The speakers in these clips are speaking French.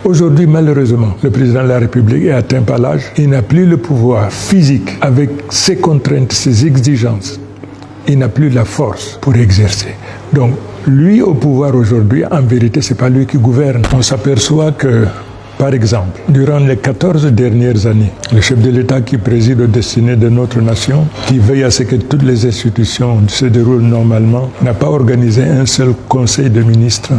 Aujourd'hui, malheureusement, le président de la République est atteint par l'âge. Il n'a plus le pouvoir physique avec ses contraintes, ses exigences. Il n'a plus la force pour exercer. Donc, lui au pouvoir aujourd'hui, en vérité, ce n'est pas lui qui gouverne. On s'aperçoit que, par exemple, durant les 14 dernières années, le chef de l'État qui préside aux destinées de notre nation, qui veille à ce que toutes les institutions se déroulent normalement, n'a pas organisé un seul conseil de ministres.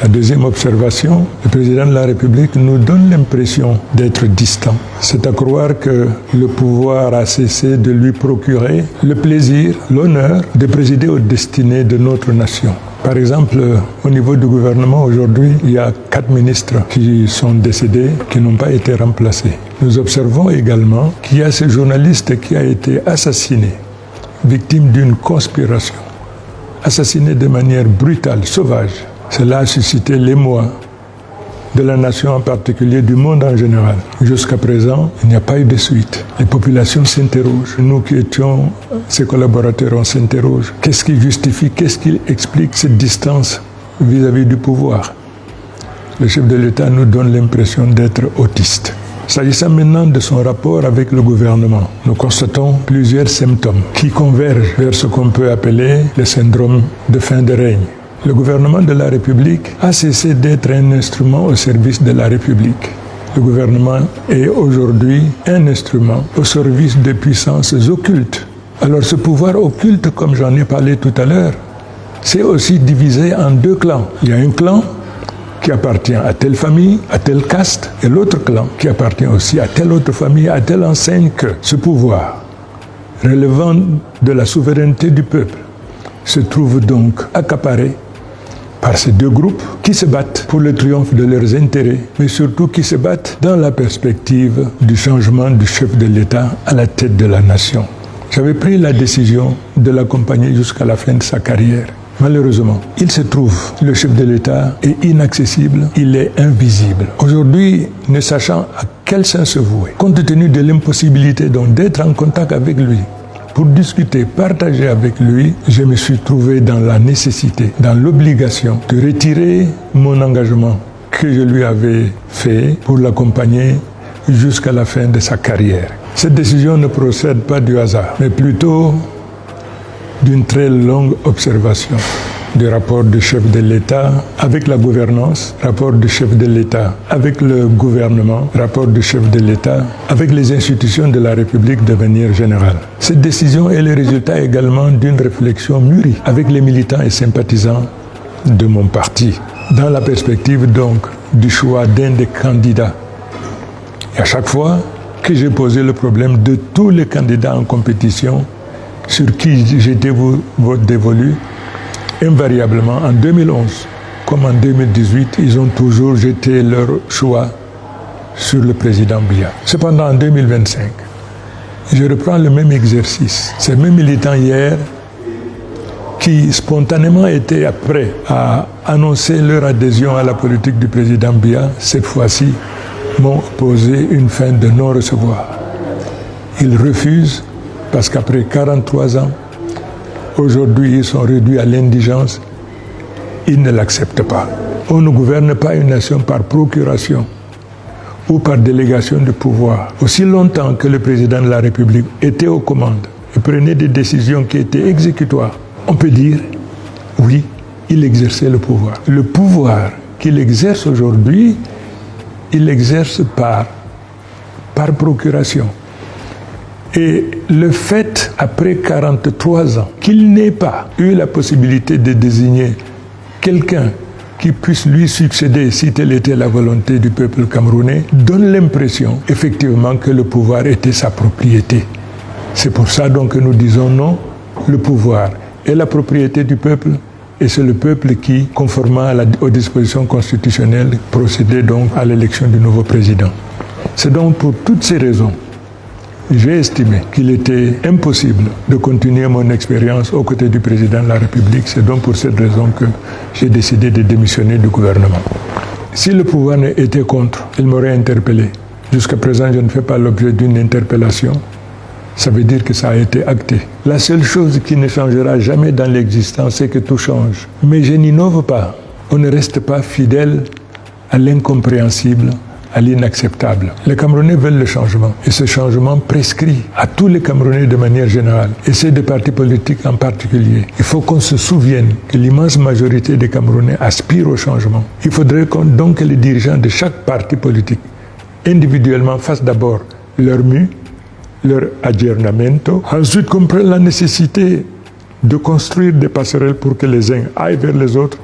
La deuxième observation, le président de la République nous donne l'impression d'être distant. C'est à croire que le pouvoir a cessé de lui procurer le plaisir, l'honneur de présider aux destinées de notre nation. Par exemple, au niveau du gouvernement, aujourd'hui, il y a 4 ministres qui sont décédés, qui n'ont pas été remplacés. Nous observons également qu'il y a ce journaliste qui a été assassiné, victime d'une conspiration, assassiné de manière brutale, sauvage. Cela a suscité l'émoi de la nation en particulier, du monde en général. Jusqu'à présent, il n'y a pas eu de suite. Les populations s'interrogent. Nous qui étions ses collaborateurs, on s'interroge. Qu'est-ce qui justifie, qu'est-ce qui explique cette distance vis-à-vis du pouvoir? Le chef de l'État nous donne l'impression d'être autiste. S'agissant maintenant de son rapport avec le gouvernement, nous constatons plusieurs symptômes qui convergent vers ce qu'on peut appeler le syndrome de fin de règne. Le gouvernement de la République a cessé d'être un instrument au service de la République. Le gouvernement est aujourd'hui un instrument au service de puissances occultes. Alors ce pouvoir occulte, comme j'en ai parlé tout à l'heure, c'est aussi divisé en 2 clans. Il y a un clan qui appartient à telle famille, à telle caste, et l'autre clan qui appartient aussi à telle autre famille, à telle enseigne, que ce pouvoir, relevant de la souveraineté du peuple, se trouve donc accaparé par ces 2 groupes qui se battent pour le triomphe de leurs intérêts, mais surtout qui se battent dans la perspective du changement du chef de l'État à la tête de la nation. J'avais pris la décision de l'accompagner jusqu'à la fin de sa carrière. Malheureusement, il se trouve, le chef de l'État est inaccessible, il est invisible. Aujourd'hui, ne sachant à quel sens se vouer, compte tenu de l'impossibilité donc d'être en contact avec lui, pour discuter, partager avec lui, je me suis trouvé dans la nécessité, dans l'obligation de retirer mon engagement que je lui avais fait pour l'accompagner jusqu'à la fin de sa carrière. Cette décision ne procède pas du hasard, mais plutôt d'une très longue observation du rapport du chef de l'État avec la gouvernance, rapport du chef de l'État avec le gouvernement, rapport du chef de l'État avec les institutions de la République de manière générale. Cette décision est le résultat également d'une réflexion mûrie avec les militants et sympathisants de mon parti, dans la perspective donc du choix d'un des candidats. Et à chaque fois que j'ai posé le problème de tous les candidats en compétition sur qui j'étais dévolu, invariablement, en 2011 comme en 2018, ils ont toujours jeté leur choix sur le président Biya. Cependant, en 2025, je reprends le même exercice. Ces mêmes militants hier qui spontanément étaient prêts à annoncer leur adhésion à la politique du président Biya, cette fois-ci, m'ont opposé une fin de non-recevoir. Ils refusent parce qu'après 43 ans, aujourd'hui, ils sont réduits à l'indigence. Ils ne l'acceptent pas. On ne gouverne pas une nation par procuration ou par délégation de pouvoir. Aussi longtemps que le président de la République était aux commandes et prenait des décisions qui étaient exécutoires, on peut dire, oui, il exerçait le pouvoir. Le pouvoir qu'il exerce aujourd'hui, il l'exerce par procuration. Et le fait, après 43 ans, qu'il n'ait pas eu la possibilité de désigner quelqu'un qui puisse lui succéder si telle était la volonté du peuple camerounais, donne l'impression, effectivement, que le pouvoir était sa propriété. C'est pour ça donc que nous disons non, le pouvoir est la propriété du peuple et c'est le peuple qui, conformément aux dispositions constitutionnelles, procédait donc à l'élection du nouveau président. C'est donc pour toutes ces raisons j'ai estimé qu'il était impossible de continuer mon expérience aux côtés du président de la République. C'est donc pour cette raison que j'ai décidé de démissionner du gouvernement. Si le pouvoir était contre, il m'aurait interpellé. Jusqu'à présent, je ne fais pas l'objet d'une interpellation. Ça veut dire que ça a été acté. La seule chose qui ne changera jamais dans l'existence, c'est que tout change. Mais je n'innove pas. On ne reste pas fidèle à l'incompréhensible, à l'inacceptable. Les Camerounais veulent le changement et ce changement prescrit à tous les Camerounais de manière générale et ceux des partis politiques en particulier. Il faut qu'on se souvienne que l'immense majorité des Camerounais aspirent au changement. Il faudrait donc que les dirigeants de chaque parti politique individuellement fassent d'abord leur mieux, leur aggiornamento, ensuite comprennent la nécessité de construire des passerelles pour que les uns aillent vers les autres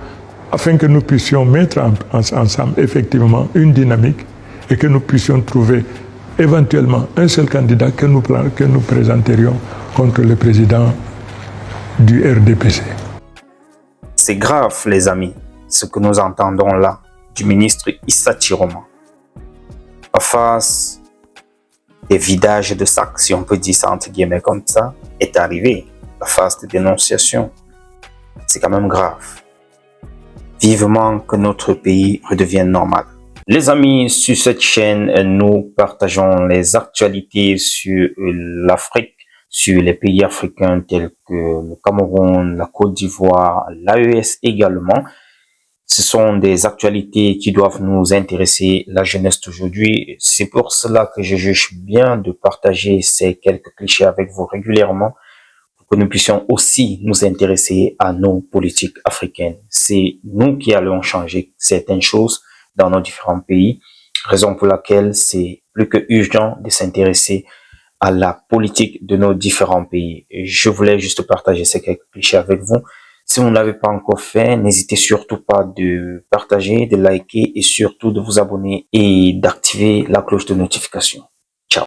afin que nous puissions mettre ensemble effectivement une dynamique et que nous puissions trouver éventuellement un seul candidat que nous présenterions contre le président du RDPC. C'est grave, les amis, ce que nous entendons là du ministre Issa Chiroma. En face des vidages de sacs, si on peut dire ça entre guillemets comme ça, est arrivé la phase de dénonciation. C'est quand même grave. Vivement que notre pays redevienne normal. Les amis, sur cette chaîne, nous partageons les actualités sur l'Afrique, sur les pays africains tels que le Cameroun, la Côte d'Ivoire, l'AES également. Ce sont des actualités qui doivent nous intéresser, la jeunesse d'aujourd'hui. C'est pour cela que je juge bien de partager ces quelques clichés avec vous régulièrement, pour que nous puissions aussi nous intéresser à nos politiques africaines. C'est nous qui allons changer certaines choses dans nos différents pays, raison pour laquelle c'est plus que urgent de s'intéresser à la politique de nos différents pays. Et je voulais juste partager ces quelques clichés avec vous. Si vous ne l'avez pas encore fait, n'hésitez surtout pas de partager, de liker et surtout de vous abonner et d'activer la cloche de notification.